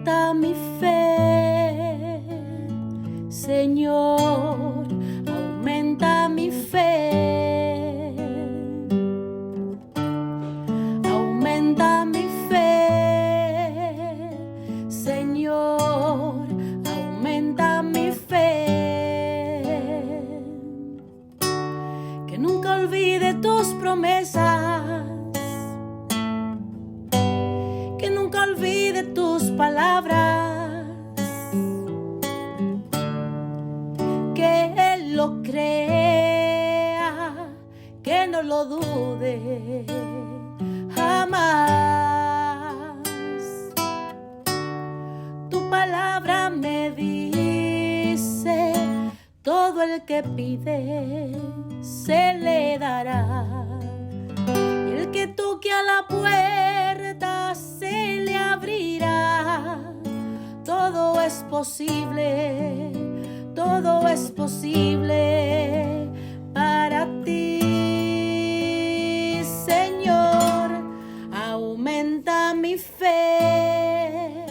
aumenta mi fe, Señor, aumenta mi fe, aumenta mi fe, Señor, aumenta mi fe, que nunca olvide tus promesas, que nunca olvide tus palabras, que Él lo crea, que no lo dude jamás. Tu palabra me dice, todo el que pide se le dará, y el que toque a la puerta se le abrirá. Todo es posible, todo es posible para ti, Señor. Aumenta mi fe,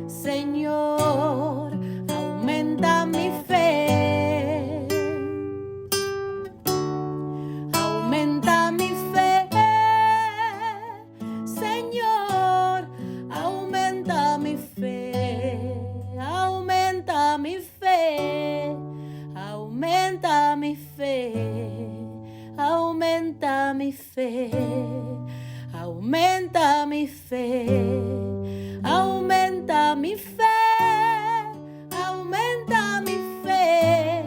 Señor, aumenta mi fe, aumenta mi fe, Señor, aumenta mi fe, aumenta mi fe, aumenta mi fe, aumenta mi fe, aumenta mi fe, aumenta mi fe, aumenta mi fe,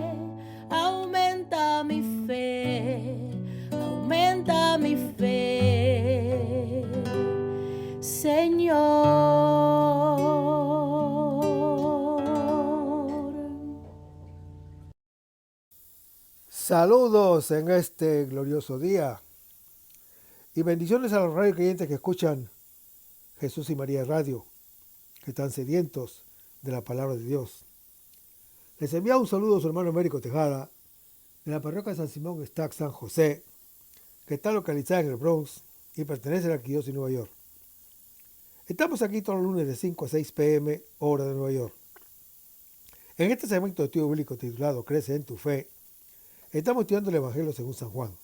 aumenta mi fe, aumenta mi fe, Señor. Saludos en este glorioso día y bendiciones a los radio creyentes que escuchan Jesús y María Radio, que están sedientos de la palabra de Dios. Les envía un saludo a su hermano Américo Tejada, de la parroquia San Simón Stack San José, que está localizada en el Bronx y pertenece a la Arquidiócesis de Nueva York. Estamos aquí todos los lunes de 5 a 6 p.m. hora de Nueva York. En este segmento de estudio bíblico titulado Crece en tu fe, estamos estudiando el Evangelio según San Juan.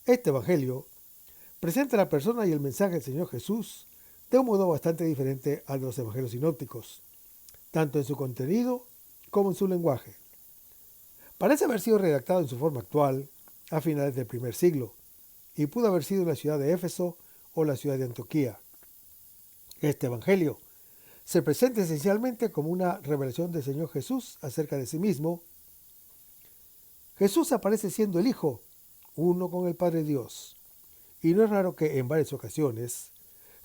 Este Evangelio presenta la persona y el mensaje del Señor Jesús de un modo bastante diferente al de los Evangelios sinópticos, tanto en su contenido como en su lenguaje. Parece haber sido redactado en su forma actual a finales del primer siglo y pudo haber sido en la ciudad de Éfeso o la ciudad de Antioquía. Este Evangelio se presenta esencialmente como una revelación del Señor Jesús acerca de sí mismo. Jesús aparece siendo el Hijo, uno con el Padre Dios, y no es raro que en varias ocasiones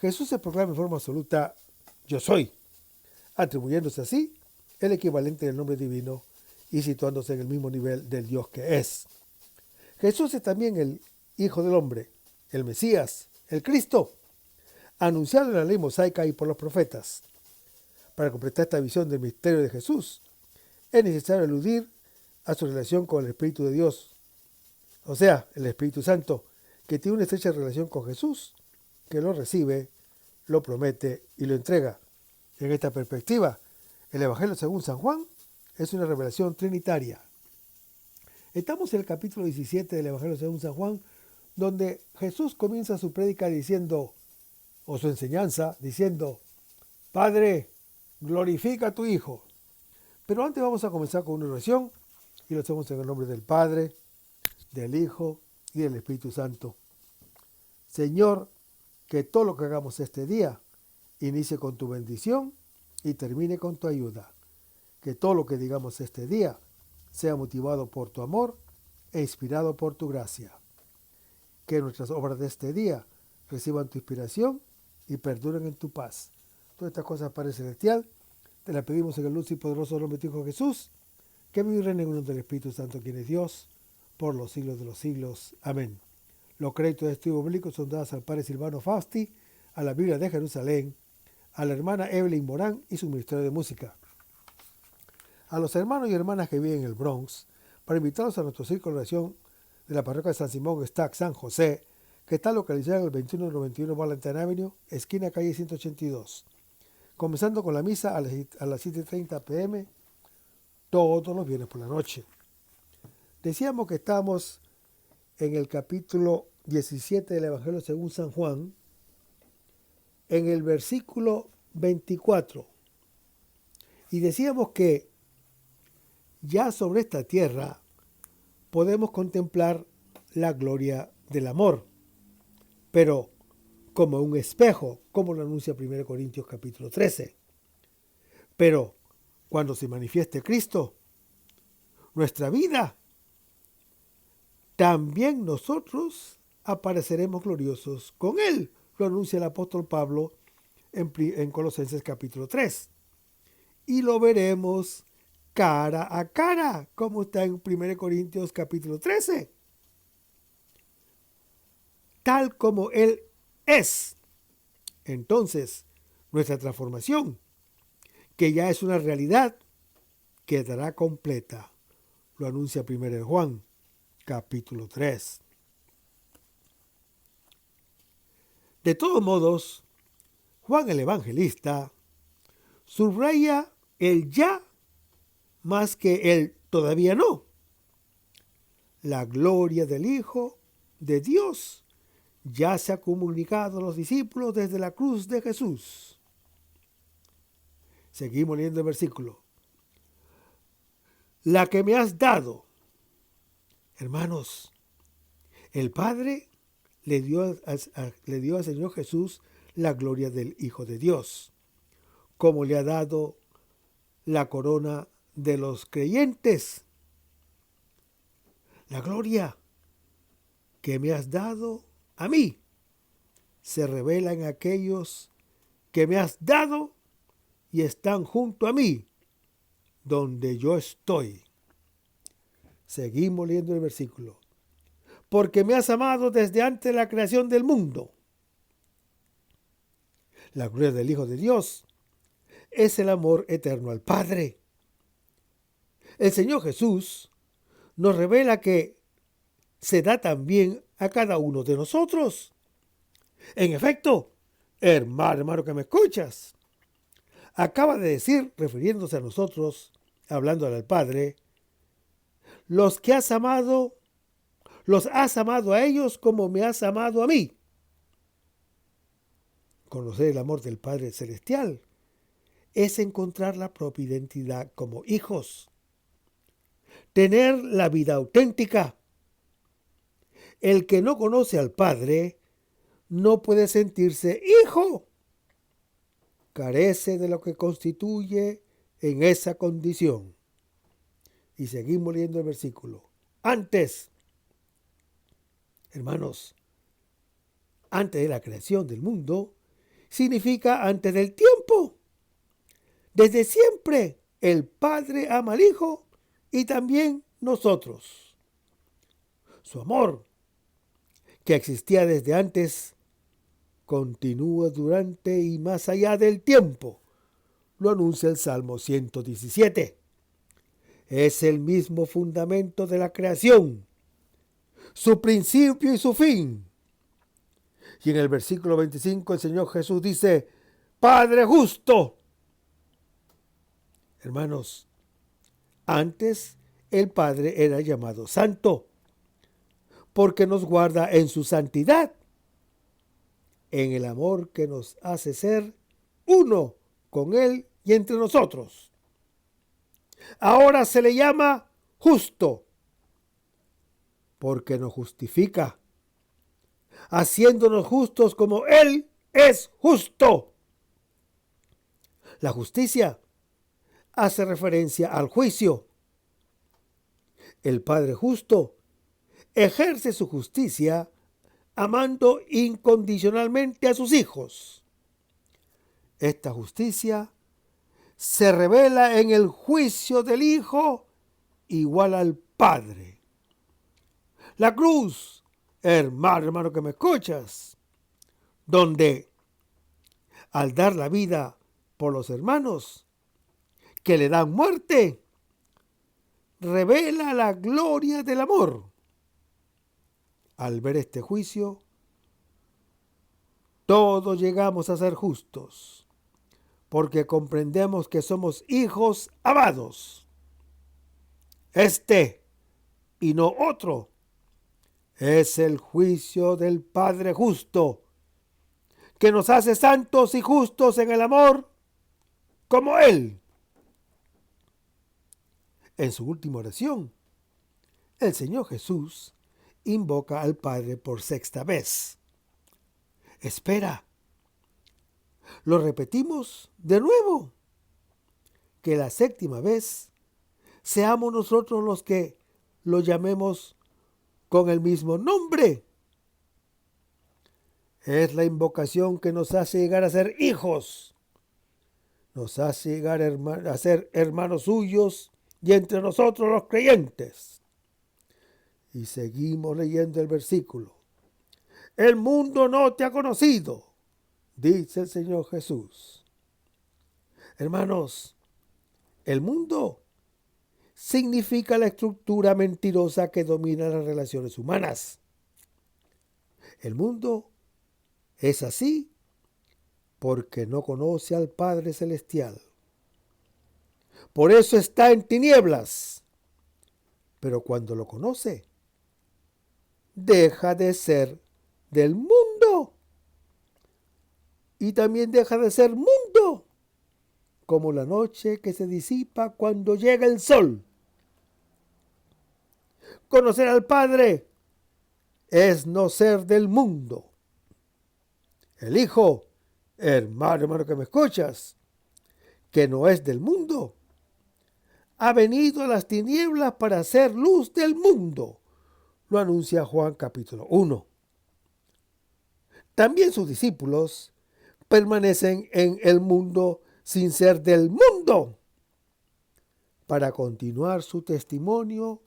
Jesús se proclame en forma absoluta, yo soy, atribuyéndose así el equivalente del nombre divino y situándose en el mismo nivel del Dios que es. Jesús es también el Hijo del Hombre, el Mesías, el Cristo, anunciado en la ley mosaica y por los profetas. Para completar esta visión del misterio de Jesús, es necesario aludir a su relación con el Espíritu de Dios, o sea, el Espíritu Santo, que tiene una estrecha relación con Jesús, que lo recibe, lo promete y lo entrega. En esta perspectiva, el Evangelio según San Juan es una revelación trinitaria. Estamos en el capítulo 17 del Evangelio según San Juan, donde Jesús comienza su prédica diciendo, o su enseñanza, diciendo, Padre, glorifica a tu Hijo. Pero antes vamos a comenzar con una oración y lo hacemos en el nombre del Padre, del Hijo y del Espíritu Santo. Señor, que todo lo que hagamos este día inicie con tu bendición y termine con tu ayuda. Que todo lo que digamos este día sea motivado por tu amor e inspirado por tu gracia. Que nuestras obras de este día reciban tu inspiración y perduren en tu paz. Todas estas cosas, Padre Celestial, te las pedimos en el luz y poderoso nombre de tu Hijo Jesús, que vive y reina en uno del Espíritu Santo, quien es Dios, por los siglos de los siglos. Amén. Los créditos de estudio bíblico son dados al Padre Silvano Fausti, a la Biblia de Jerusalén, a la hermana Evelyn Morán y su ministerio de música. A los hermanos y hermanas que viven en el Bronx, para invitarlos a nuestro círculo de oración de la parroquia de San Simón Stack San José, que está localizada en el 2191 Valentine Avenue, esquina calle 182. comenzando con la misa a las 7:30 p.m. todos los viernes por la noche. Decíamos que estamos en el capítulo 17 del Evangelio según San Juan, en el versículo 24. Y decíamos que ya sobre esta tierra podemos contemplar la gloria del amor, pero como un espejo, como lo anuncia 1 Corintios capítulo 13. Pero cuando se manifieste Cristo, nuestra vida, también nosotros apareceremos gloriosos con Él, lo anuncia el apóstol Pablo en Colosenses capítulo 3. Y lo veremos cara a cara, como está en 1 Corintios capítulo 13. Tal como Él es. Entonces, nuestra transformación, que ya es una realidad, quedará completa. Lo anuncia 1 Juan capítulo 3. De todos modos, Juan el Evangelista subraya el ya más que el todavía no. La gloria del Hijo de Dios ya se ha comunicado a los discípulos desde la cruz de Jesús. Seguimos leyendo el versículo. La que me has dado, hermanos, el Padre le dio al Señor Jesús la gloria del Hijo de Dios, como le ha dado la corona de los creyentes. La gloria que me has dado a mí se revela en aquellos que me has dado y están junto a mí, donde yo estoy. Seguimos leyendo el versículo. Porque me has amado desde antes de la creación del mundo. La gloria del Hijo de Dios es el amor eterno al Padre. El Señor Jesús nos revela que se da también a cada uno de nosotros. En efecto, hermano que me escuchas, acaba de decir, refiriéndose a nosotros, hablando al Padre, los has amado a ellos como me has amado a mí. Conocer el amor del Padre Celestial es encontrar la propia identidad como hijos. Tener la vida auténtica. El que no conoce al Padre no puede sentirse hijo. Carece de lo que constituye en esa condición. Y seguimos leyendo el versículo. Antes, hermanos, antes de la creación del mundo, significa antes del tiempo. Desde siempre el Padre ama al Hijo y también nosotros. Su amor, que existía desde antes, continúa durante y más allá del tiempo. Lo anuncia el Salmo 117. Es el mismo fundamento de la creación, su principio y su fin. Y en el versículo 25 el Señor Jesús dice, Padre justo. Hermanos, antes el Padre era llamado Santo, porque nos guarda en su santidad, en el amor que nos hace ser uno con Él y entre nosotros. Ahora se le llama justo, porque nos justifica, haciéndonos justos como Él es justo. La justicia hace referencia al juicio. El Padre justo ejerce su justicia amando incondicionalmente a sus hijos. Esta justicia se revela en el juicio del Hijo igual al Padre. La cruz, hermano que me escuchas, donde al dar la vida por los hermanos que le dan muerte, revela la gloria del amor. Al ver este juicio, todos llegamos a ser justos, porque comprendemos que somos hijos amados. Este, y no otro, es el juicio del Padre justo, que nos hace santos y justos en el amor como Él. En su última oración, el Señor Jesús invoca al Padre por sexta vez. Espera, lo repetimos de nuevo, que la séptima vez seamos nosotros los que lo llamemos con el mismo nombre. Es la invocación que nos hace llegar a ser hijos, nos hace llegar a ser hermanos suyos y entre nosotros los creyentes. Y seguimos leyendo el versículo. El mundo no te ha conocido, dice el Señor Jesús. Hermanos, el mundo significa la estructura mentirosa que domina las relaciones humanas. El mundo es así porque no conoce al Padre Celestial. Por eso está en tinieblas. Pero cuando lo conoce, deja de ser del mundo. Y también deja de ser mundo, como la noche que se disipa cuando llega el sol. Conocer al Padre es no ser del mundo. El Hijo, hermano que me escuchas, que no es del mundo, ha venido a las tinieblas para ser luz del mundo. Lo anuncia Juan capítulo 1. También sus discípulos permanecen en el mundo sin ser del mundo, para continuar su testimonio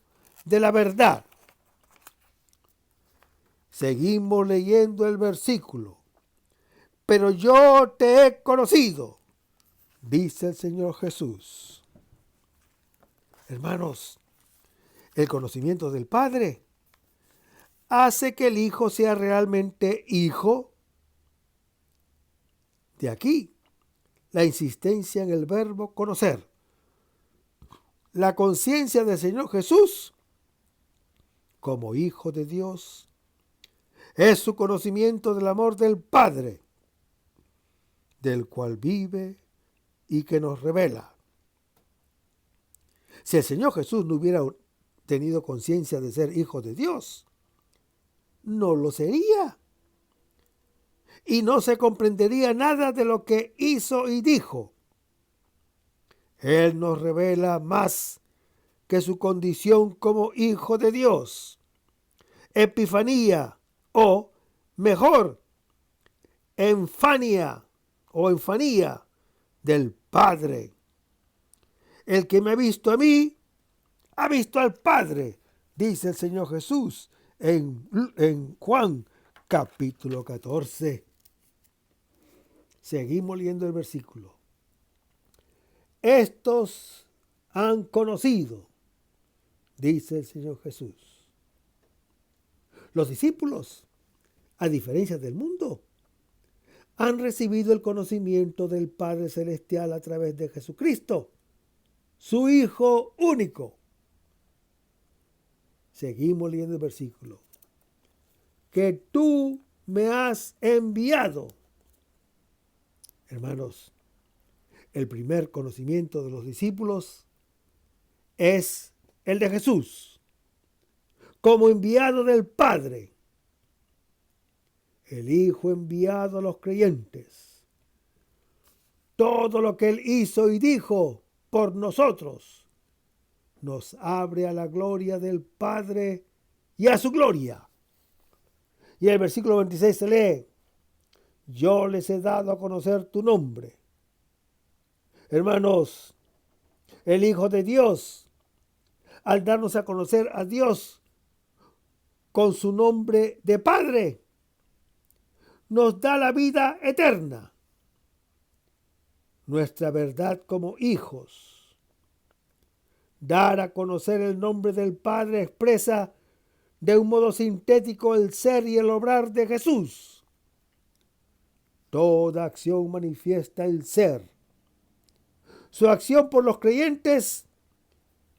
de la verdad. Seguimos leyendo el versículo. Pero yo te he conocido, dice el Señor Jesús. Hermanos, el conocimiento del Padre hace que el Hijo sea realmente hijo. De aquí la insistencia en el verbo conocer. La conciencia del Señor Jesús como Hijo de Dios es su conocimiento del amor del Padre, del cual vive y que nos revela. Si el Señor Jesús no hubiera tenido conciencia de ser Hijo de Dios, no lo sería. Y no se comprendería nada de lo que hizo y dijo. Él nos revela más que su condición como Hijo de Dios. Epifanía, o mejor, enfanía del Padre. El que me ha visto a mí, ha visto al Padre, dice el Señor Jesús en Juan capítulo 14. Seguimos leyendo el versículo. Estos han conocido, dice el Señor Jesús. Los discípulos, a diferencia del mundo, han recibido el conocimiento del Padre Celestial a través de Jesucristo, su Hijo único. Seguimos leyendo el versículo. Que tú me has enviado. Hermanos, el primer conocimiento de los discípulos es el de Jesús, como enviado del Padre. El Hijo enviado a los creyentes. Todo lo que Él hizo y dijo por nosotros nos abre a la gloria del Padre y a su gloria. Y el versículo 26 se lee: yo les he dado a conocer tu nombre. Hermanos, el Hijo de Dios, al darnos a conocer a Dios con su nombre de Padre, nos da la vida eterna, nuestra verdad como hijos. Dar a conocer el nombre del Padre expresa de un modo sintético el ser y el obrar de Jesús. Toda acción manifiesta el ser, Su acción por los creyentes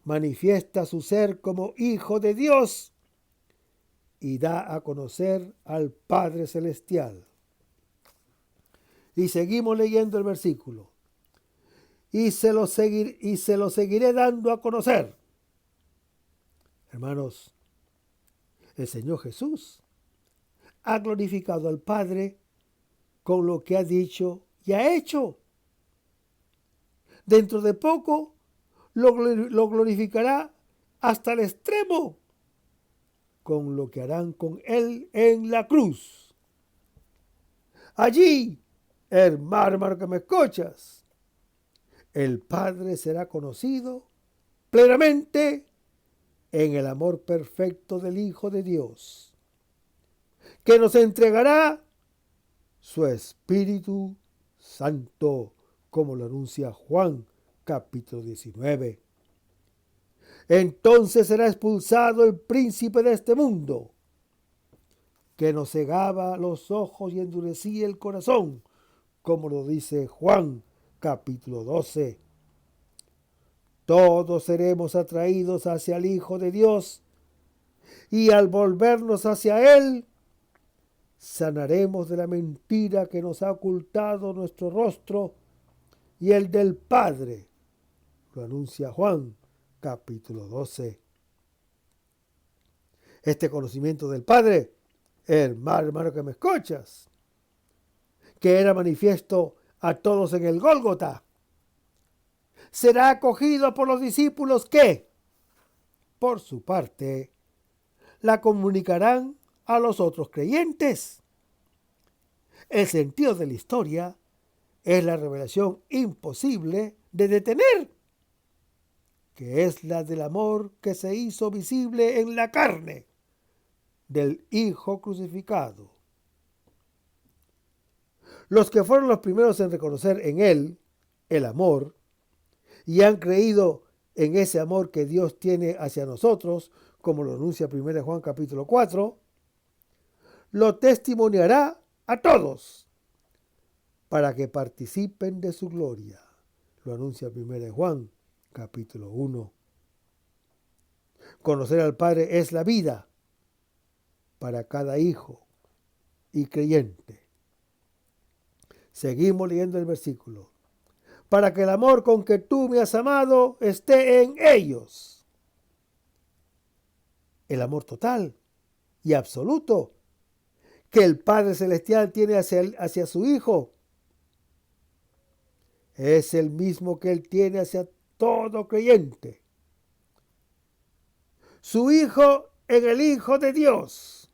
manifiesta su ser como hijo de Dios y da a conocer al Padre Celestial. Y seguimos leyendo el versículo. Y se lo seguiré dando a conocer. Hermanos, el Señor Jesús ha glorificado al Padre con lo que ha dicho y ha hecho. Dentro de poco lo glorificará hasta el extremo con lo que harán con él en la cruz. Allí, hermano que me escuchas, el Padre será conocido plenamente en el amor perfecto del Hijo de Dios, que nos entregará su Espíritu Santo, como lo anuncia Juan capítulo 19. Entonces será expulsado el príncipe de este mundo, que nos cegaba los ojos y endurecía el corazón, como lo dice Juan capítulo 12. Todos seremos atraídos hacia el Hijo de Dios, y al volvernos hacia Él, sanaremos de la mentira que nos ha ocultado nuestro rostro y el del Padre. Lo anuncia Juan capítulo 12. Este conocimiento del Padre, hermano que me escuchas, que era manifiesto a todos en el Gólgota, será acogido por los discípulos que, por su parte, la comunicarán a los otros creyentes. El sentido de la historia es la revelación imposible de detener, que es la del amor que se hizo visible en la carne del Hijo crucificado. Los que fueron los primeros en reconocer en Él el amor y han creído en ese amor que Dios tiene hacia nosotros, como lo anuncia 1 Juan capítulo 4, lo testimoniará a todos para que participen de su gloria. Lo anuncia 1 Juan capítulo 1. Conocer al Padre es la vida para cada hijo y creyente. Seguimos leyendo el versículo. Para que el amor con que tú me has amado esté en ellos. El amor total y absoluto que el Padre Celestial tiene hacia su Hijo es el mismo que Él tiene hacia todo creyente. Su Hijo en el Hijo de Dios.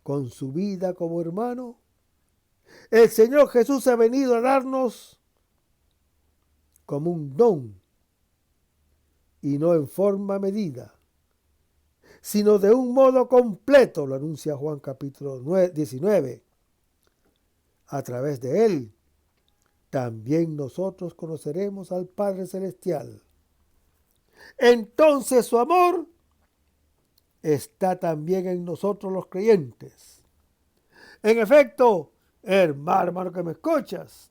Con su vida como hermano, el Señor Jesús ha venido a darnos como un don, y no en forma medida, sino de un modo completo, lo anuncia Juan capítulo 19. A través de Él, también nosotros conoceremos al Padre Celestial. Entonces su amor está también en nosotros los creyentes. En efecto, hermano que me escuchas,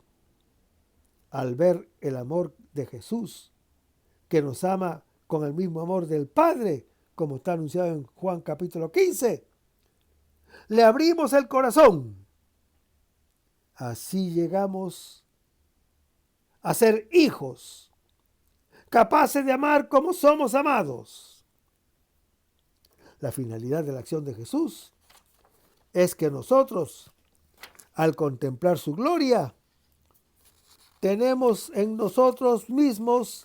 al ver el amor de Jesús, que nos ama con el mismo amor del Padre, como está anunciado en Juan capítulo 15, le abrimos el corazón. Así llegamos a ser hijos, capaces de amar como somos amados. La finalidad de la acción de Jesús es que nosotros, al contemplar su gloria, tenemos en nosotros mismos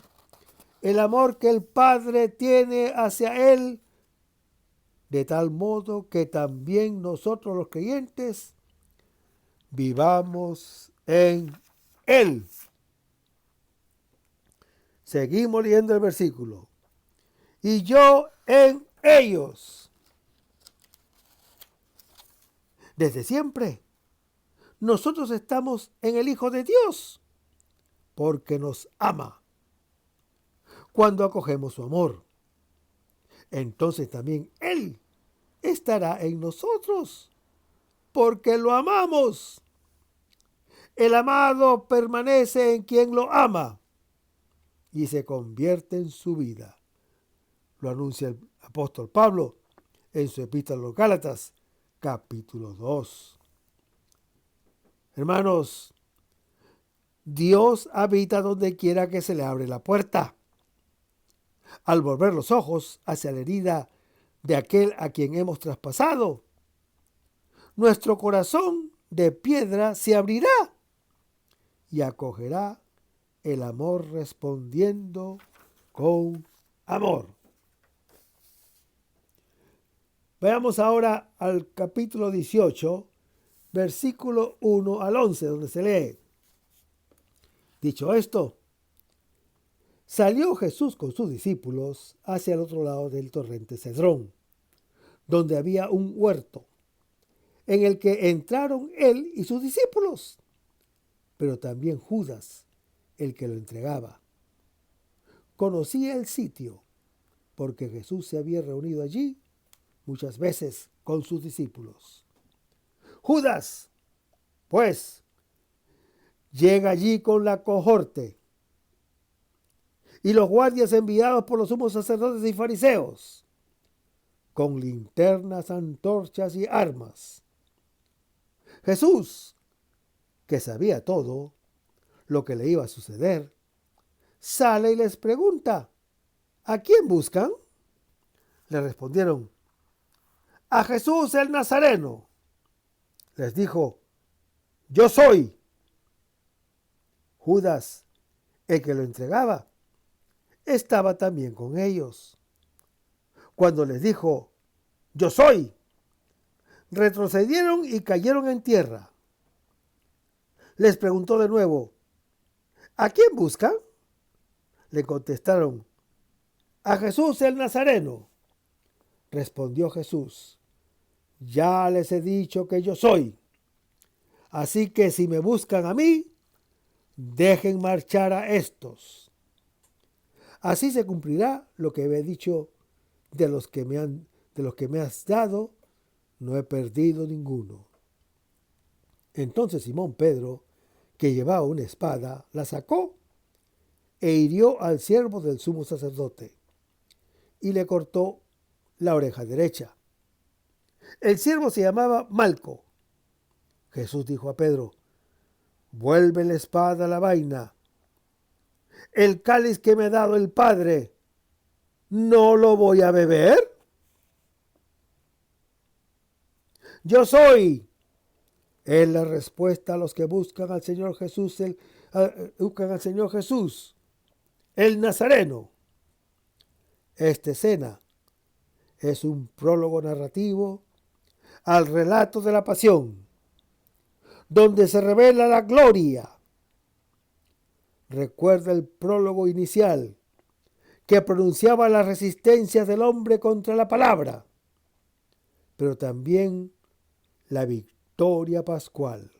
el amor que el Padre tiene hacia Él, de tal modo que también nosotros los creyentes vivamos en Él. Seguimos leyendo el versículo. Y yo en ellos. Desde siempre, nosotros estamos en el Hijo de Dios, porque nos ama. Cuando acogemos su amor, entonces también Él estará en nosotros, porque lo amamos. El amado permanece en quien lo ama y se convierte en su vida. Lo anuncia el apóstol Pablo en su epístola a los Gálatas, capítulo 2. Hermanos, Dios habita donde quiera que se le abre la puerta. Al volver los ojos hacia la herida de aquel a quien hemos traspasado, nuestro corazón de piedra se abrirá y acogerá el amor respondiendo con amor. Veamos ahora al capítulo 18, versículo 1 al 11, donde se lee: Dicho esto, salió Jesús con sus discípulos hacia el otro lado del torrente Cedrón, donde había un huerto, en el que entraron él y sus discípulos, pero también Judas, el que lo entregaba. Conocía el sitio, porque Jesús se había reunido allí muchas veces con sus discípulos. Judas, pues, llega allí con la cohorte y los guardias enviados por los sumos sacerdotes y fariseos, con linternas, antorchas y armas. Jesús, que sabía todo lo que le iba a suceder, sale y les pregunta: ¿a quién buscan? Le respondieron: a Jesús el Nazareno. Les dijo: yo soy. Judas, el que lo entregaba, estaba también con ellos. Cuando les dijo: yo soy, retrocedieron y cayeron en tierra. Les preguntó de nuevo: ¿a quién buscan? Le contestaron: a Jesús el Nazareno. Respondió Jesús: ya les he dicho que yo soy. Así que si me buscan a mí, dejen marchar a estos. Así se cumplirá lo que he dicho: de los que me has dado, no he perdido ninguno. Entonces Simón Pedro, que llevaba una espada, la sacó e hirió al siervo del sumo sacerdote y le cortó la oreja derecha. El siervo se llamaba Malco. Jesús dijo a Pedro: vuelve la espada a la vaina. El cáliz que me ha dado el Padre, ¿no lo voy a beber? Yo soy. Es la respuesta a los que buscan al Señor Jesús, el Nazareno. Esta escena es un prólogo narrativo al relato de la pasión, donde se revela la gloria. Recuerda el prólogo inicial, que pronunciaba las resistencias del hombre contra la palabra, pero también la victoria pascual.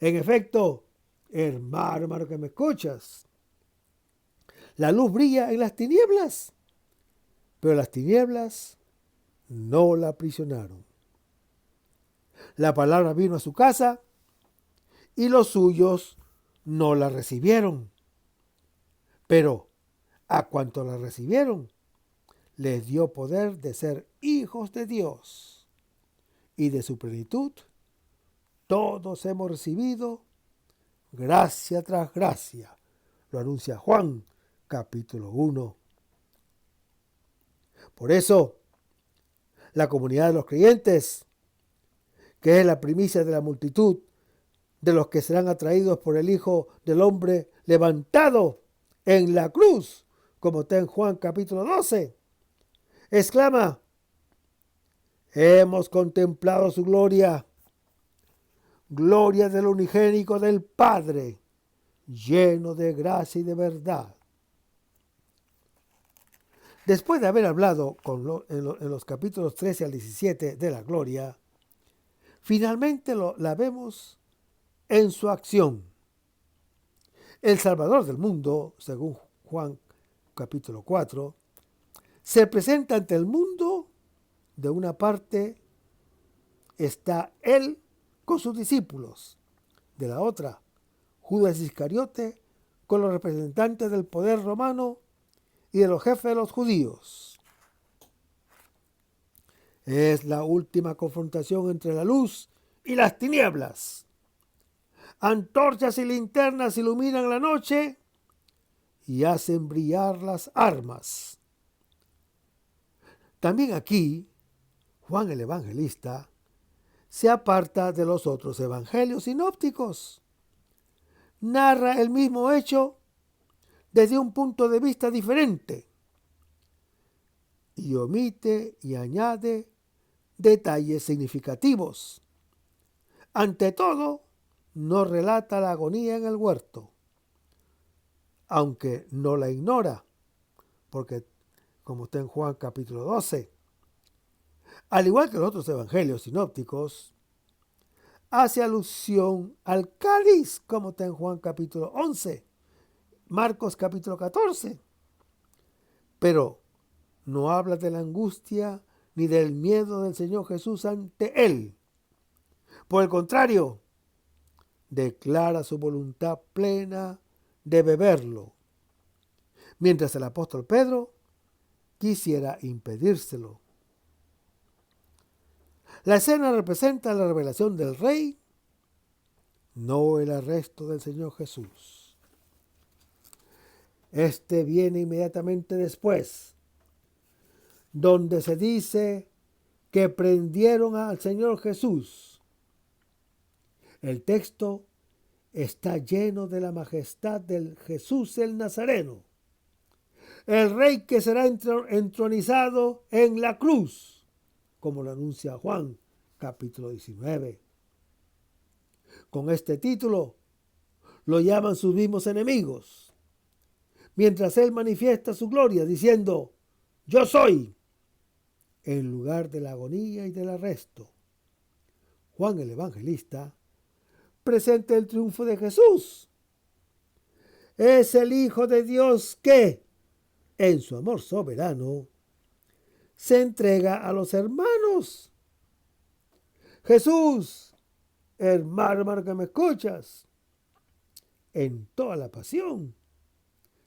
En efecto, hermano que me escuchas, la luz brilla en las tinieblas, pero las tinieblas no la aprisionaron. La palabra vino a su casa y los suyos no la recibieron. Pero a cuanto la recibieron, les dio poder de ser hijos de Dios. Y de su plenitud, todos hemos recibido gracia tras gracia. Lo anuncia Juan, capítulo 1. Por eso, la comunidad de los creyentes, que es la primicia de la multitud de los que serán atraídos por el Hijo del Hombre levantado en la cruz, como está en Juan capítulo 12, exclama: hemos contemplado su gloria, gloria del unigénito del Padre, lleno de gracia y de verdad. Después de haber hablado en los capítulos 13 al 17 de la gloria, finalmente la vemos en su acción. El Salvador del mundo, según Juan capítulo 4, se presenta ante el mundo. De una parte está él con sus discípulos, de la otra, Judas Iscariote, con los representantes del poder romano y de los jefes de los judíos. Es la última confrontación entre la luz y las tinieblas. Antorchas y linternas iluminan la noche y hacen brillar las armas. También aquí, Juan el Evangelista se aparta de los otros evangelios sinópticos. Narra el mismo hecho desde un punto de vista diferente y omite y añade detalles significativos. Ante todo, no relata la agonía en el huerto, aunque no la ignora, porque como está en Juan capítulo 12, al igual que los otros evangelios sinópticos, hace alusión al cáliz, como está en Juan capítulo 11, Marcos capítulo 14, pero no habla de la angustia ni del miedo del Señor Jesús ante él. Por el contrario, declara su voluntad plena de beberlo, mientras el apóstol Pedro quisiera impedírselo. La escena representa la revelación del Rey, no el arresto del Señor Jesús. Este viene inmediatamente después, donde se dice que prendieron al Señor Jesús. El texto está lleno de la majestad del Jesús el Nazareno, el Rey que será entronizado en la cruz, como lo anuncia Juan, capítulo 19. Con este título lo llaman sus mismos enemigos, mientras él manifiesta su gloria diciendo, yo soy, en lugar de la agonía y del arresto. Juan el Evangelista presenta el triunfo de Jesús. Es el Hijo de Dios que, en su amor soberano, se entrega a los hermanos. Jesús, hermano que me escuchas, en toda la pasión,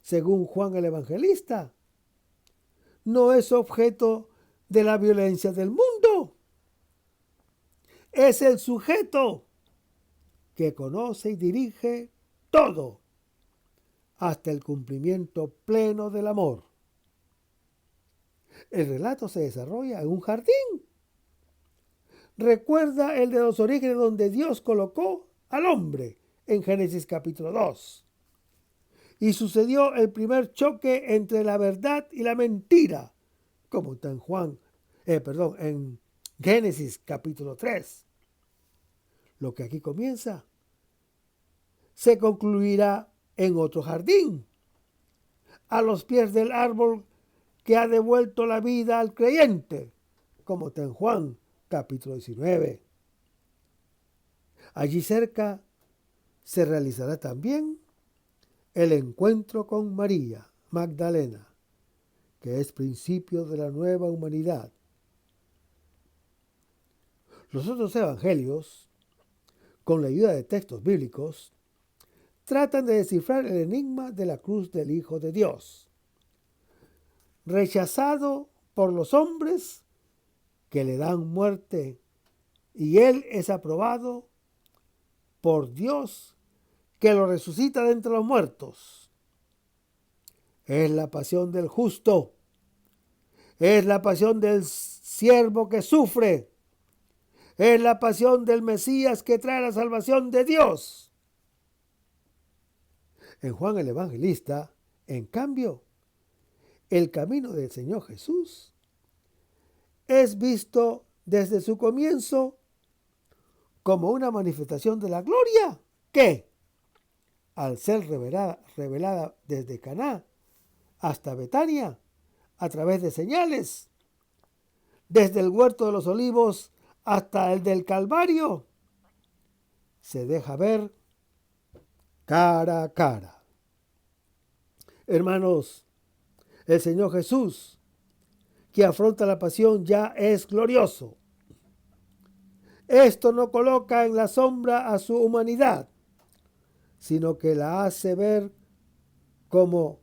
según Juan el Evangelista, no es objeto de la violencia del mundo. Es el sujeto que conoce y dirige todo hasta el cumplimiento pleno del amor. El relato se desarrolla en un jardín. Recuerda el de los orígenes donde Dios colocó al hombre en Génesis capítulo 2. Y sucedió el primer choque entre la verdad y la mentira, como está en Génesis capítulo 3. Lo que aquí comienza se concluirá en otro jardín, a los pies del árbol que ha devuelto la vida al creyente, como está en Juan capítulo 19. Allí cerca se realizará también el encuentro con María Magdalena, que es principio de la nueva humanidad. Los otros evangelios, con la ayuda de textos bíblicos, tratan de descifrar el enigma de la cruz del Hijo de Dios, rechazado por los hombres que le dan muerte, y él es aprobado por Dios que lo resucita de entre los muertos. Es la pasión del justo, es la pasión del siervo que sufre, es la pasión del Mesías que trae la salvación de Dios. En Juan el Evangelista, en cambio, el camino del Señor Jesús es visto desde su comienzo como una manifestación de la gloria que, al ser revelada desde Caná hasta Betania, a través de señales, desde el huerto de los olivos hasta el del Calvario, se deja ver cara a cara. Hermanos, el Señor Jesús, que afronta la pasión, ya es glorioso. Esto no coloca en la sombra a su humanidad, sino que la hace ver como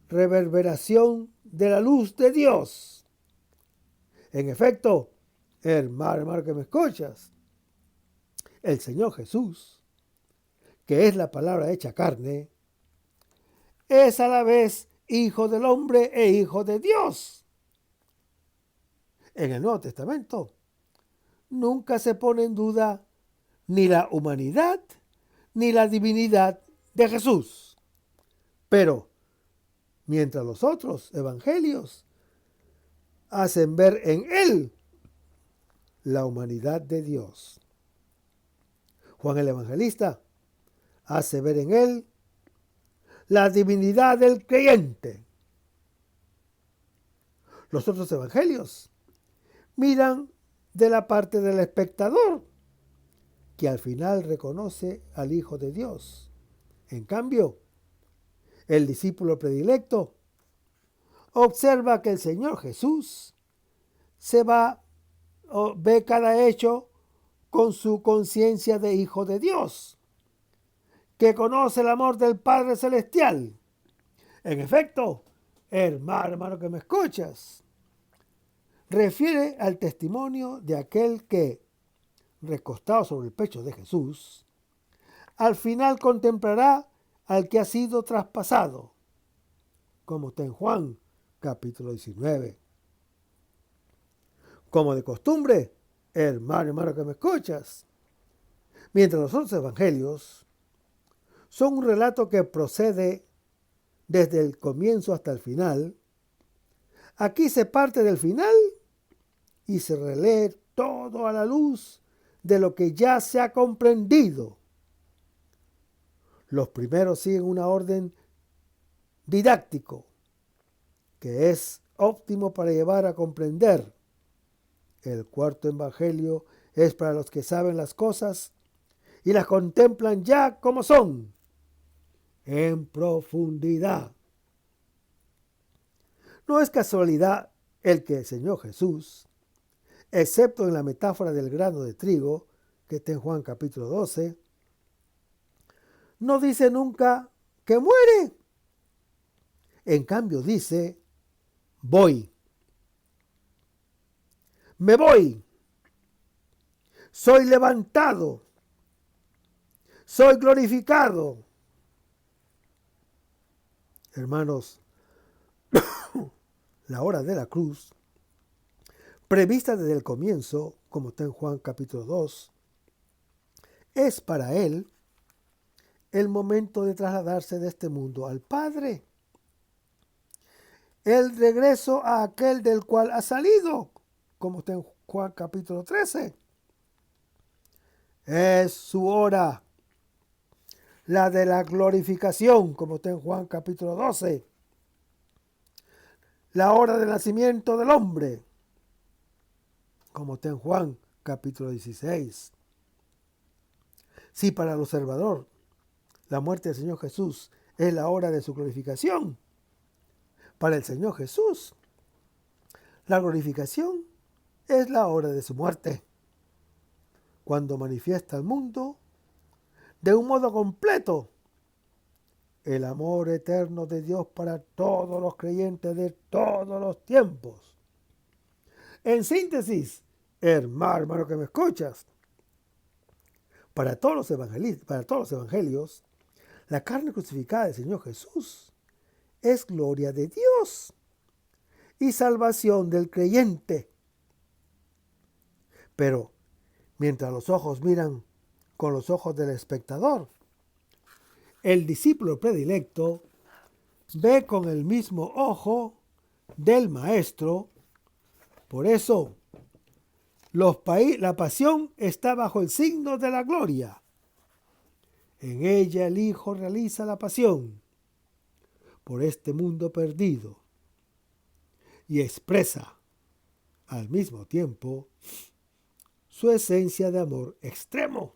reverberación de la luz de Dios. En efecto, hermano que me escuchas, el Señor Jesús, que es la palabra hecha carne, es a la vez hijo del hombre e hijo de Dios. En el Nuevo Testamento nunca se pone en duda ni la humanidad ni la divinidad de Jesús. Pero mientras los otros evangelios hacen ver en él la humanidad de Dios, Juan el Evangelista hace ver en él la divinidad del creyente. Los otros evangelios miran de la parte del espectador, que al final reconoce al Hijo de Dios. En cambio, el discípulo predilecto observa que el Señor Jesús ve cada hecho con su conciencia de Hijo de Dios, que conoce el amor del Padre Celestial. En efecto, hermano que me escuchas, refiere al testimonio de aquel que, recostado sobre el pecho de Jesús, al final contemplará al que ha sido traspasado, como está en Juan capítulo 19. Como de costumbre, hermano que me escuchas, mientras los otros evangelios son un relato que procede desde el comienzo hasta el final, aquí se parte del final y se relee todo a la luz de lo que ya se ha comprendido. Los primeros siguen una orden didáctico que es óptimo para llevar a comprender. El cuarto evangelio es para los que saben las cosas y las contemplan ya como son, en profundidad. No es casualidad el que el Señor Jesús, excepto en la metáfora del grano de trigo, que está en Juan capítulo 12, no dice nunca que muere. En cambio dice, voy. Me voy. Soy levantado. Soy glorificado. Hermanos, la hora de la cruz, prevista desde el comienzo, como está en Juan capítulo 2, es para él el momento de trasladarse de este mundo al Padre. El regreso a aquel del cual ha salido, como está en Juan capítulo 13. Es su hora, la de la glorificación, como está en Juan capítulo 12. La hora del nacimiento del hombre, como está en Juan capítulo 16. Si para el observador la muerte del Señor Jesús es la hora de su glorificación, para el Señor Jesús la glorificación es la hora de su muerte, cuando manifiesta al mundo de un modo completo el amor eterno de Dios para todos los creyentes de todos los tiempos. En síntesis, hermano que me escuchas, para todos los evangelios, la carne crucificada del Señor Jesús es gloria de Dios y salvación del creyente. Pero mientras los ojos miran con los ojos del espectador, el discípulo predilecto ve con el mismo ojo del maestro. Por eso, la pasión está bajo el signo de la gloria. En ella el Hijo realiza la pasión por este mundo perdido y expresa al mismo tiempo su esencia de amor extremo.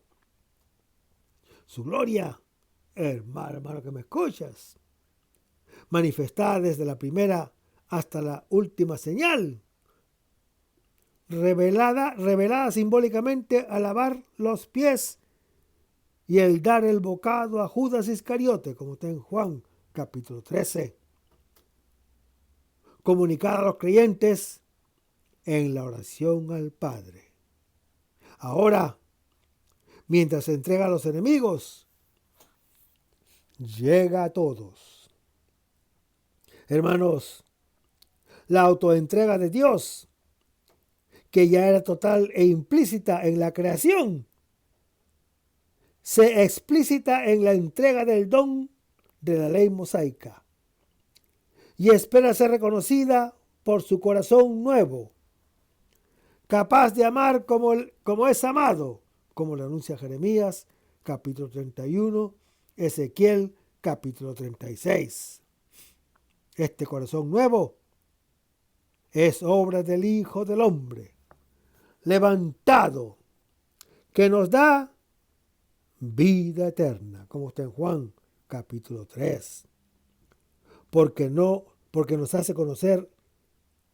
Su gloria, hermano que me escuchas, manifestada desde la primera hasta la última señal, revelada simbólicamente al lavar los pies y el dar el bocado a Judas Iscariote, como está en Juan capítulo 13. Comunicar a los creyentes en la oración al Padre. Ahora, mientras se entrega a los enemigos, llega a todos. Hermanos, la autoentrega de Dios, que ya era total e implícita en la creación, se explícita en la entrega del don de la ley mosaica y espera ser reconocida por su corazón nuevo, capaz de amar como es amado, como lo anuncia Jeremías capítulo 31, Ezequiel capítulo 36. Este corazón nuevo es obra del Hijo del Hombre, levantado, que nos da vida eterna, como está en Juan capítulo 3. Porque nos hace conocer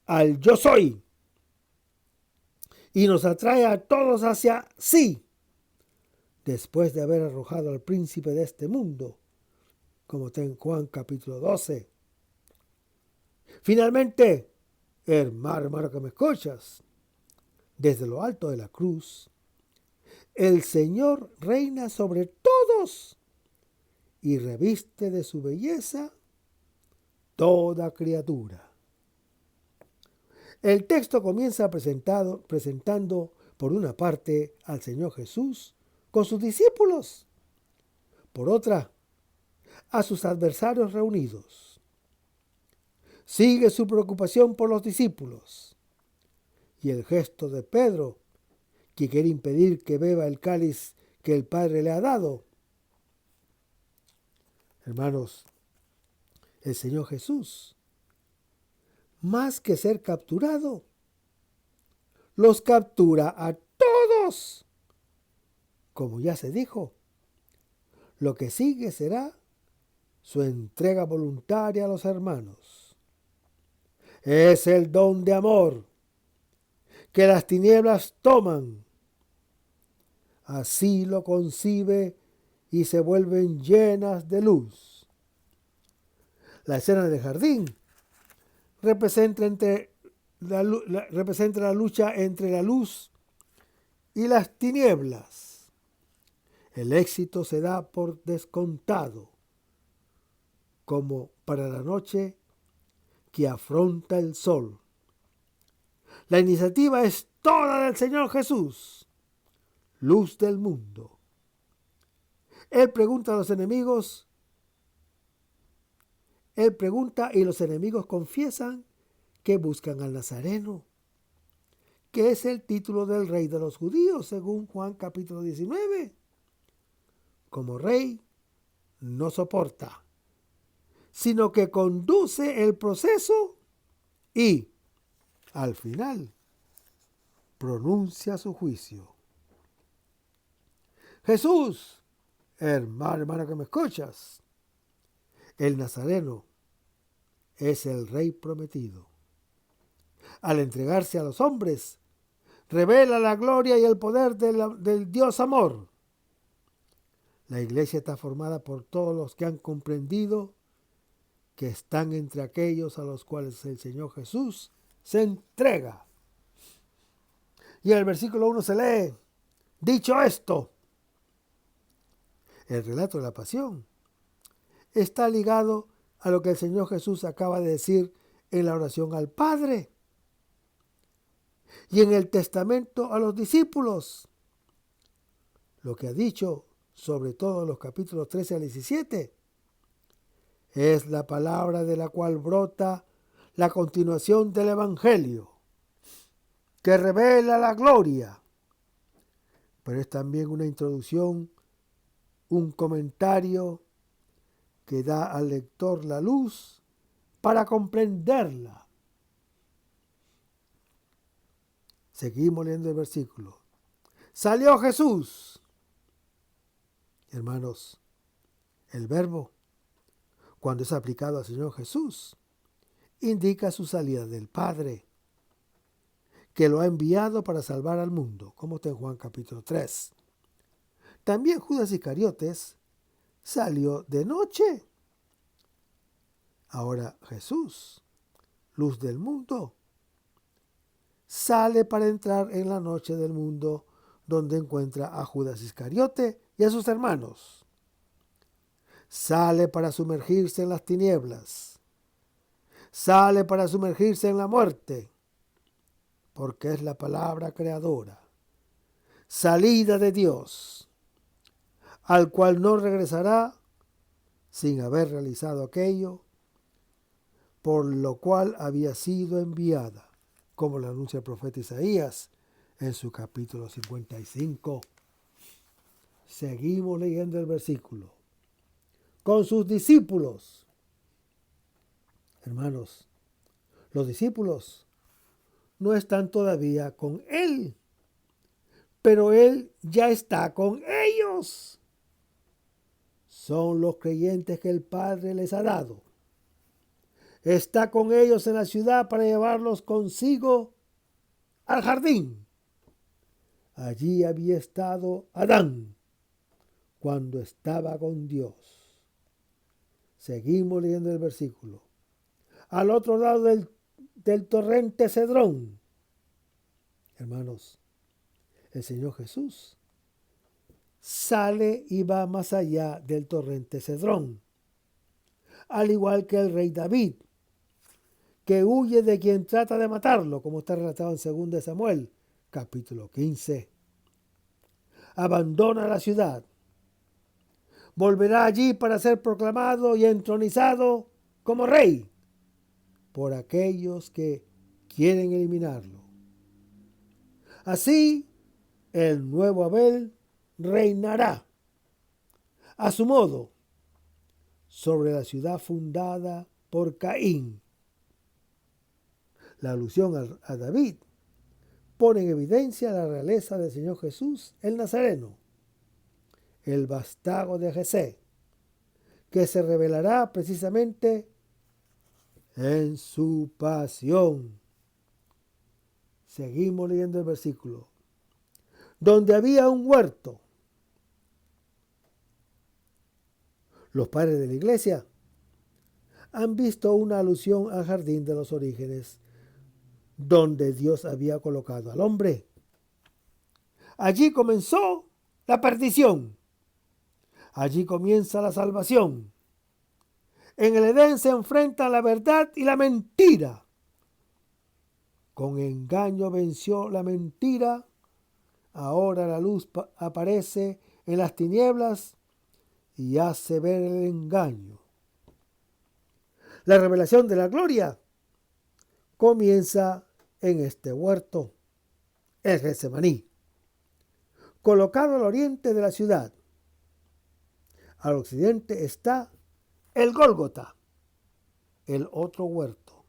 al yo soy y nos atrae a todos hacia sí, después de haber arrojado al príncipe de este mundo, como está en Juan capítulo 12. Finalmente, hermano que me escuchas, desde lo alto de la cruz, el Señor reina sobre todos y reviste de su belleza toda criatura. El texto comienza presentando por una parte al Señor Jesús con sus discípulos, por otra a sus adversarios reunidos. Sigue su preocupación por los discípulos y el gesto de Pedro, que quiere impedir que beba el cáliz que el Padre le ha dado. Hermanos, el Señor Jesús, más que ser capturado, los captura a todos. Como ya se dijo, lo que sigue será su entrega voluntaria a los hermanos. Es el don de amor que las tinieblas toman. Así lo concibe y se vuelven llenas de luz. La escena del jardín representa la lucha entre la luz y las tinieblas. El éxito se da por descontado, como para la noche que afronta el sol. La iniciativa es toda del Señor Jesús, luz del mundo. Él pregunta a los enemigos, y los enemigos confiesan que buscan al Nazareno, que es el título del rey de los judíos, según Juan capítulo 19. Como rey, no soporta, sino que conduce el proceso y, al final, pronuncia su juicio. Jesús, hermano que me escuchas, el Nazareno es el Rey prometido. Al entregarse a los hombres, revela la gloria y el poder del Dios amor. La iglesia está formada por todos los que han comprendido que están entre aquellos a los cuales el Señor Jesús se entrega. Y en el versículo 1 se lee, dicho esto, el relato de la pasión está ligado a lo que el Señor Jesús acaba de decir en la oración al Padre y en el testamento a los discípulos. Lo que ha dicho, sobre todo en los capítulos 13 al 17, es la palabra de la cual brota la continuación del Evangelio, que revela la gloria, pero es también una introducción, un comentario que da al lector la luz para comprenderla. Seguimos leyendo el versículo. Salió Jesús. Hermanos, el verbo, cuando es aplicado al Señor Jesús, indica su salida del Padre, que lo ha enviado para salvar al mundo, como está en Juan capítulo 3. También Judas Iscariotes salió de noche. Ahora Jesús, luz del mundo, sale para entrar en la noche del mundo, donde encuentra a Judas Iscariote y a sus hermanos. Sale para sumergirse en las tinieblas. Sale para sumergirse en la muerte, porque es la palabra creadora, salida de Dios, al cual no regresará sin haber realizado aquello por lo cual había sido enviada, como lo anuncia el profeta Isaías en su capítulo 55. Seguimos leyendo el versículo. Con sus discípulos. Hermanos, los discípulos no están todavía con Él, pero Él ya está con ellos. Son los creyentes que el Padre les ha dado. Está con ellos en la ciudad para llevarlos consigo al jardín. Allí había estado Adán cuando estaba con Dios. Seguimos leyendo el versículo. Al otro lado del torrente Cedrón. Hermanos, el Señor Jesús sale y va más allá del torrente Cedrón, al igual que el rey David, que huye de quien trata de matarlo, como está relatado en 2 Samuel, capítulo 15. Abandona la ciudad. Volverá allí para ser proclamado y entronizado como rey por aquellos que quieren eliminarlo. Así, el nuevo Abel reinará a su modo sobre la ciudad fundada por Caín. La alusión a David pone en evidencia la realeza del Señor Jesús el Nazareno, el vástago de Jesé, que se revelará precisamente en su pasión. Seguimos leyendo el versículo. Donde había un huerto. Los padres de la iglesia han visto una alusión al jardín de los orígenes, donde Dios había colocado al hombre. Allí comenzó la perdición. Allí comienza la salvación. En el Edén se enfrentan la verdad y la mentira. Con engaño venció la mentira. Ahora la luz aparece en las tinieblas y hace ver el engaño. La revelación de la gloria comienza en este huerto, el Getsemaní, colocado al oriente de la ciudad. Al occidente está el Gólgota, el otro huerto,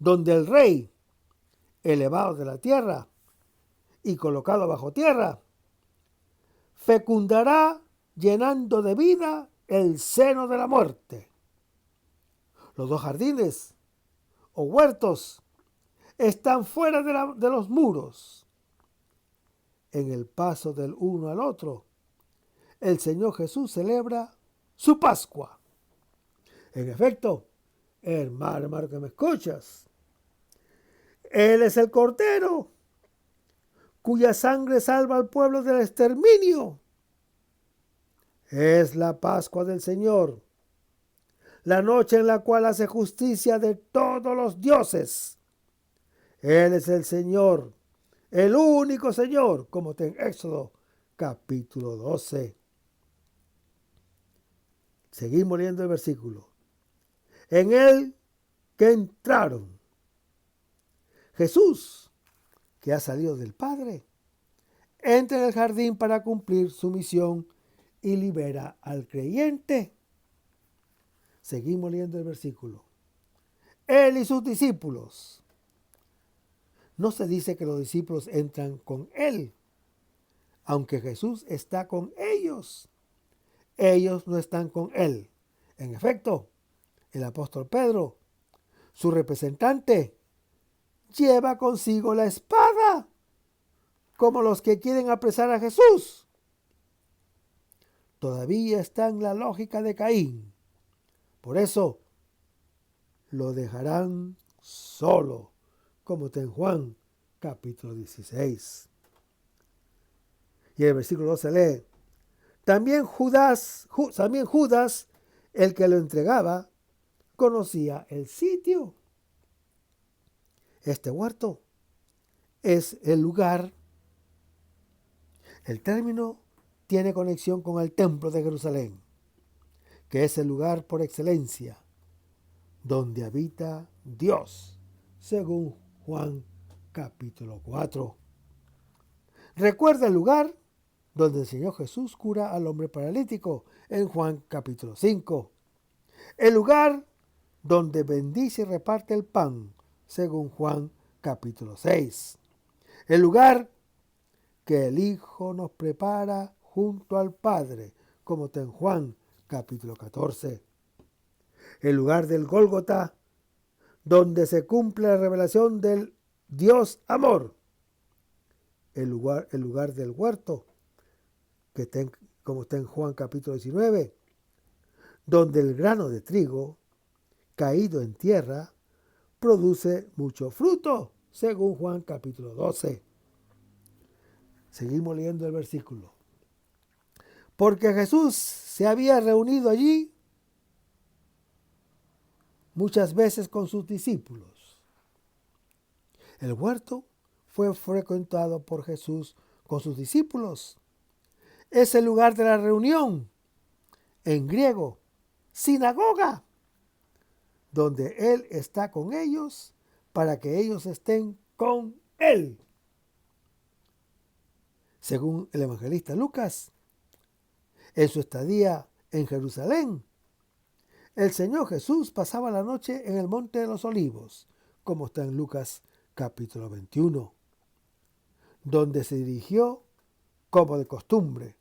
donde el rey, elevado de la tierra y colocado bajo tierra, fecundará llenando de vida el seno de la muerte. Los dos jardines o huertos están fuera de los muros. En el paso del uno al otro, el Señor Jesús celebra su Pascua. En efecto, hermano que me escuchas, Él es el Cordero, cuya sangre salva al pueblo del exterminio. Es la Pascua del Señor, la noche en la cual hace justicia de todos los dioses. Él es el Señor, el único Señor, como está en Éxodo capítulo 12. Seguimos leyendo el versículo. En Él que entraron. Jesús, que ha salido del Padre, entra en el jardín para cumplir su misión y libera al creyente. Seguimos leyendo el versículo. Él y sus discípulos. No se dice que los discípulos entran con Él, aunque Jesús está con ellos. Ellos no están con Él. En efecto, el apóstol Pedro, su representante, lleva consigo la espada, como los que quieren apresar a Jesús. todavía está en la lógica de Caín. Por eso lo dejarán solo, como está en Juan capítulo 16. Y el versículo 12 lee, también Judas, el que lo entregaba, conocía el sitio. Este huerto es el lugar. El término tiene conexión con el templo de Jerusalén, que es el lugar por excelencia donde habita Dios, según Juan capítulo 4. Recuerda el lugar donde el Señor Jesús cura al hombre paralítico en Juan capítulo 5. El lugar donde bendice y reparte el pan, según Juan capítulo 6. El lugar que el Hijo nos prepara junto al Padre, como está en Juan capítulo 14. El lugar del Gólgota, donde se cumple la revelación del Dios amor. El lugar del huerto, como está en Juan capítulo 19, donde el grano de trigo caído en tierra produce mucho fruto, según Juan capítulo 12. Seguimos leyendo el versículo. Porque Jesús se había reunido allí muchas veces con sus discípulos. El huerto fue frecuentado por Jesús con sus discípulos. Es el lugar de la reunión, en griego, sinagoga, donde Él está con ellos para que ellos estén con Él. Según el evangelista Lucas, en su estadía en Jerusalén, el Señor Jesús pasaba la noche en el Monte de los Olivos, como está en Lucas capítulo 21, donde se dirigió como de costumbre,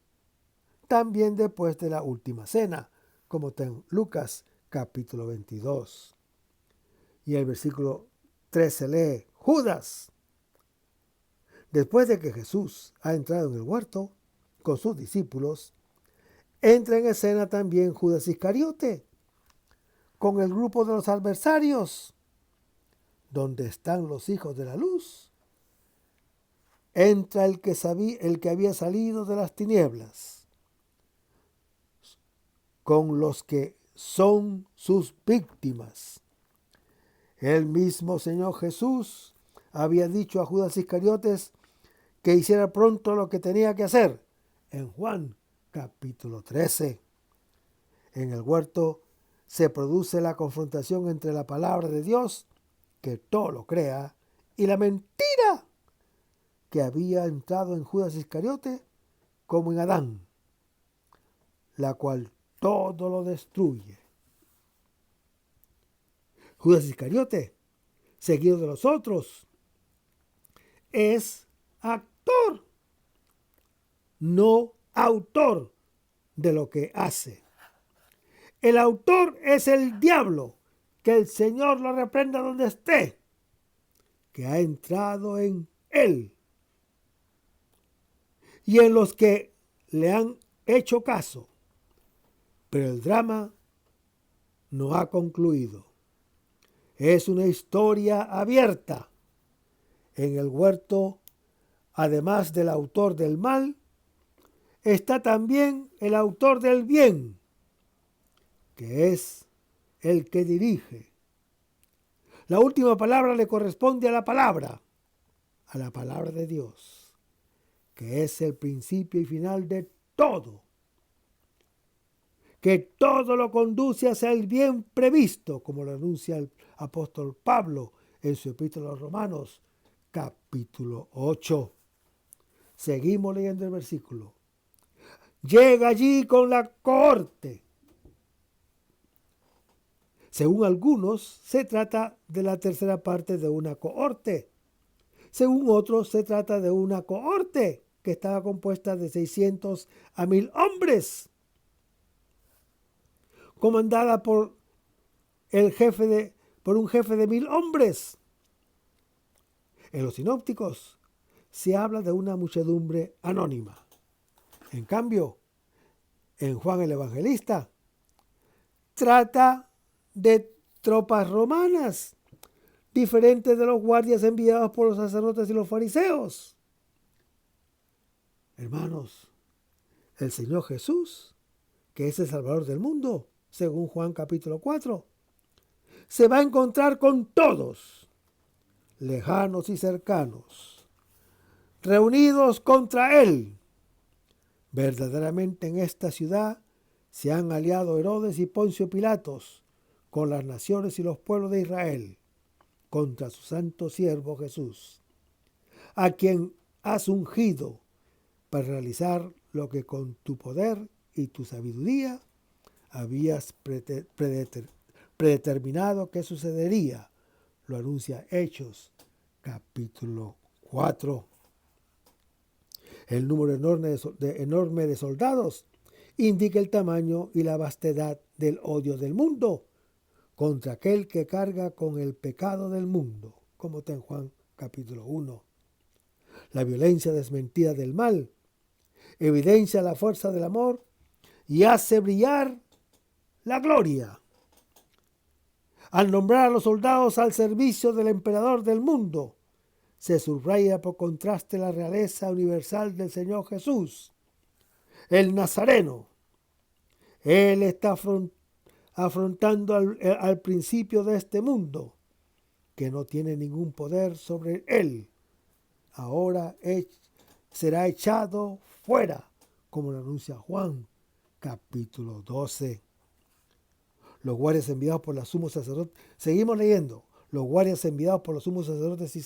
también después de la última cena, como está en Lucas capítulo 22. Y el versículo 13 lee, Judas. Después de que Jesús ha entrado en el huerto con sus discípulos, entra en escena también Judas Iscariote, con el grupo de los adversarios, donde están los hijos de la luz. Entra el que había salido de las tinieblas, con los que son sus víctimas. El mismo Señor Jesús había dicho a Judas Iscariotes que hiciera pronto lo que tenía que hacer, en Juan capítulo 13. En el huerto se produce la confrontación entre la palabra de Dios, que todo lo crea, y la mentira que había entrado en Judas Iscariote como en Adán, la cual todo lo destruye. Judas Iscariote, seguido de los otros, es actor, no autor de lo que hace. El autor es el diablo, que el Señor lo reprenda donde esté, que ha entrado en él. Y en los que le han hecho caso. Pero el drama no ha concluido. Es una historia abierta. En el huerto, además del autor del mal, está también el autor del bien, que es el que dirige. La última palabra le corresponde a la palabra de Dios, que es el principio y final de todo, que todo lo conduce hacia el bien previsto, como lo anuncia el apóstol Pablo en su epístola a los Romanos, capítulo 8. Seguimos leyendo el versículo. Llega allí con la cohorte. Según algunos, se trata de la tercera parte de una cohorte. Según otros, se trata de una cohorte que estaba compuesta de 600 a 1000 hombres, comandada por un jefe de 1000 hombres. En los sinópticos se habla de una muchedumbre anónima. En cambio, en Juan el Evangelista, trata de tropas romanas, diferentes de los guardias enviados por los sacerdotes y los fariseos. Hermanos, el Señor Jesús, que es el Salvador del mundo, según Juan capítulo 4, se va a encontrar con todos, lejanos y cercanos, reunidos contra Él. Verdaderamente en esta ciudad se han aliado Herodes y Poncio Pilatos con las naciones y los pueblos de Israel contra su santo siervo Jesús, a quien has ungido para realizar lo que con tu poder y tu sabiduría habías predeterminado que sucedería. Lo anuncia Hechos, capítulo 4. El número enorme de soldados indica el tamaño y la vastedad del odio del mundo contra aquel que carga con el pecado del mundo, como está en Juan capítulo 1. La violencia desmentida del mal evidencia la fuerza del amor y hace brillar la gloria. Al nombrar a los soldados al servicio del emperador del mundo, se subraya por contraste la realeza universal del Señor Jesús, el Nazareno. Él está afrontando al principio de este mundo, que no tiene ningún poder sobre él. Ahora será echado fuera, como lo anuncia Juan, capítulo 12. Los guardias enviados por los sumos sacerdotes. Seguimos leyendo. Los guardias enviados por los sumos sacerdotes y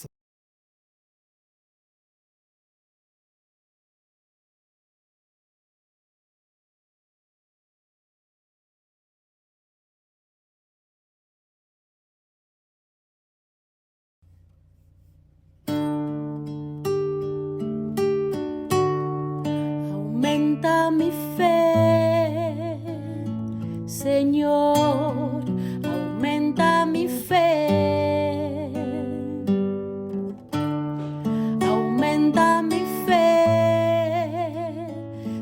aumenta mi fe, Señor, aumenta mi fe, aumenta mi fe,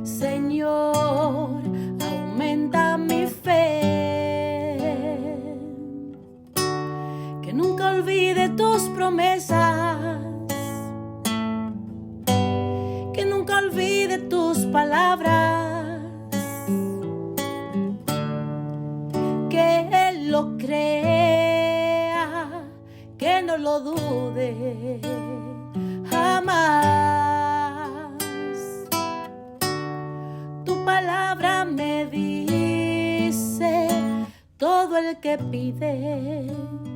Señor, aumenta mi fe, que nunca olvide tus promesas, que nunca olvide tus palabras, que Él lo crea, que no lo dude jamás. Tu palabra me dice, todo el que pide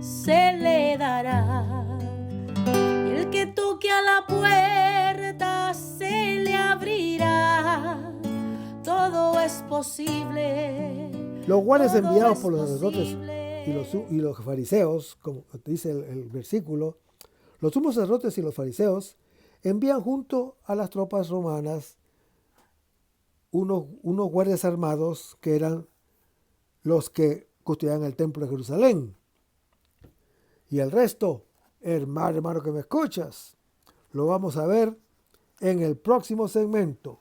se le dará, y el que toque a la puerta se le abrirá. Todo es posible. los guardias Todo enviados es por los sacerdotes posible. y los fariseos, como dice el versículo, los sumos sacerdotes y los fariseos envían junto a las tropas romanas unos guardias armados que eran los que custodiaban el templo de Jerusalén. Y el resto, hermano que me escuchas, lo vamos a ver en el próximo segmento.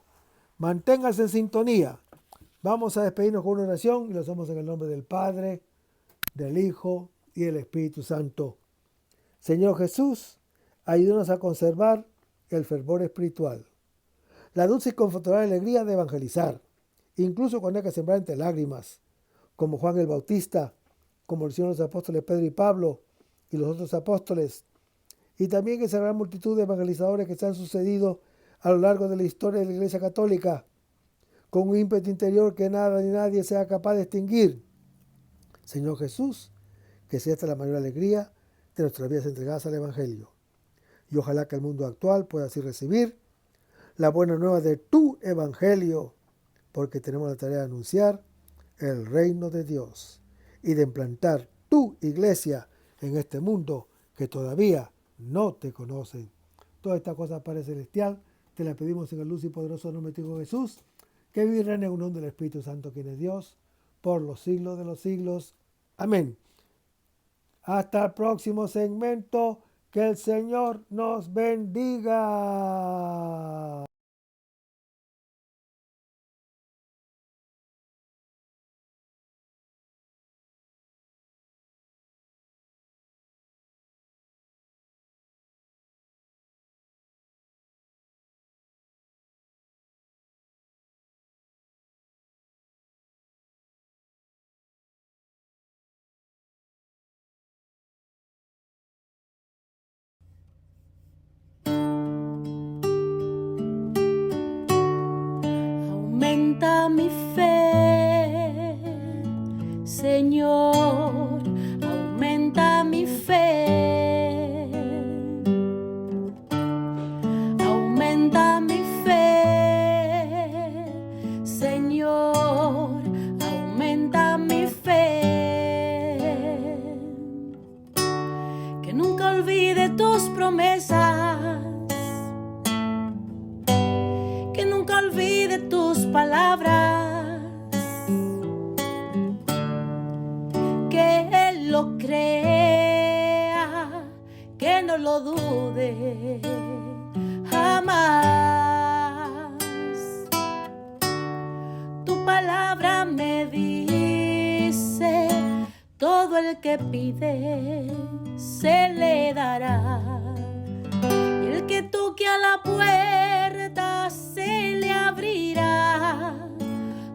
Manténganse en sintonía. Vamos a despedirnos con una oración y lo hacemos en el nombre del Padre, del Hijo y del Espíritu Santo. Señor Jesús, ayúdanos a conservar el fervor espiritual, la dulce y confortable alegría de evangelizar, incluso cuando hay que sembrar entre lágrimas, como Juan el Bautista, como lo hicieron los apóstoles Pedro y Pablo y los otros apóstoles, y también esa gran multitud de evangelizadores que se han sucedido a lo largo de la historia de la Iglesia Católica, con un ímpetu interior que nada ni nadie sea capaz de extinguir. Señor Jesús, que sea esta la mayor alegría de nuestras vidas entregadas al Evangelio. Y ojalá que el mundo actual pueda así recibir la buena nueva de tu Evangelio, porque tenemos la tarea de anunciar el reino de Dios y de implantar tu iglesia en este mundo que todavía no te conocen. Todas estas cosas, Padre Celestial, te las pedimos en el luz y poderoso nombre de tu Jesús, que vive y reina en unión del Espíritu Santo, quien es Dios, por los siglos de los siglos. Amén. Hasta el próximo segmento. Que el Señor nos bendiga. aumenta mi fe, Señor, aumenta mi fe, aumenta mi fe, Señor, aumenta mi fe, que nunca olvide tus promesas, que nunca olvide tus palabras, que Él lo crea, que no lo dude jamás. Tu palabra me dice, todo el que pide se le dará, y el que toque a la puerta se le abrirá.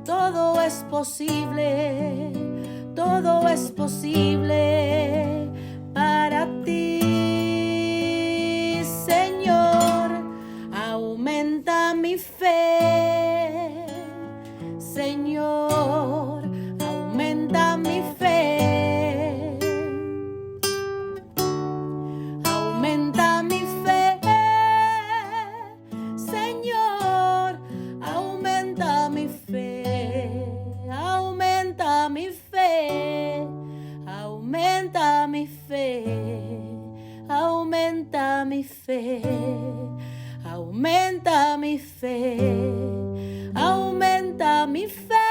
Todo es posible, todo es posible para ti, Señor. Aumenta mi fe, Señor, aumenta mi fe, aumenta mi fe, Señor, aumenta mi fe, aumenta mi fe, aumenta mi fe, aumenta mi fe, aumenta mi fe, aumenta mi fe.